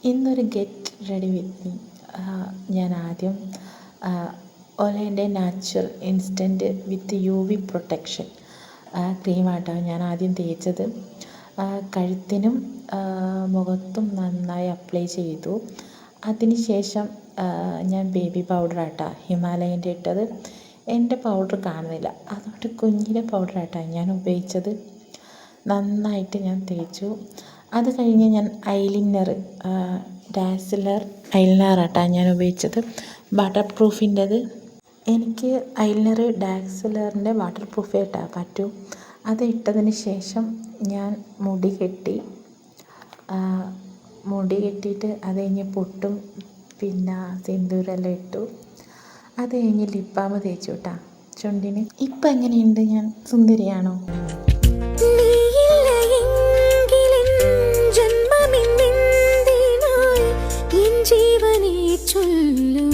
ഇന്നൊരു get ready with me. ഞാൻ ആദ്യം ഒലേൻ്റെ നാച്ചുറൽ ഇൻസ്റ്റൻറ്റ് വിത്ത് UV പ്രൊട്ടക്ഷൻ ക്രീമാട്ടോ ഞാൻ ആദ്യം തേച്ചത്. കഴുത്തിനും മുഖത്തും നന്നായി അപ്ലൈ ചെയ്തു. അതിന് ശേഷം ഞാൻ ബേബി പൗഡറാട്ടോ ഹിമാലയൻ്റെ ഇട്ടത്. എൻ്റെ പൗഡർ കാണുന്നില്ല, അതുകൊണ്ട് കുഞ്ഞിൻ്റെ പൗഡറാട്ടോ ഞാൻ ഉപയോഗിച്ചത്. നന്നായിട്ട് ഞാൻ തേച്ചു. അത് കഴിഞ്ഞ് ഞാൻ ഐലിനർ ഡാസിലർ ഐലിനറാട്ടോ ഞാൻ ഉപയോഗിച്ചത്, വാട്ടർ പ്രൂഫിൻ്റെത്. എനിക്ക് ഐലിനർ ഡാസിലറിൻ്റെ വാട്ടർ പ്രൂഫേ ഇട്ടാൽ പറ്റൂ. അത് ഇട്ടതിന് ശേഷം ഞാൻ മുടി കെട്ടിയിട്ട് അത് കഴിഞ്ഞ് പൊട്ടും പിന്നെ സിന്ദൂരെല്ലാം ഇട്ടു. അത് കഴിഞ്ഞ് ലിപ് ബാം തേച്ചു കേട്ടോ ചുണ്ടിന്. ഇപ്പം എങ്ങനെയുണ്ട്? ഞാൻ സുന്ദരിയാണോ? ജീവനെ ചൊല്ലു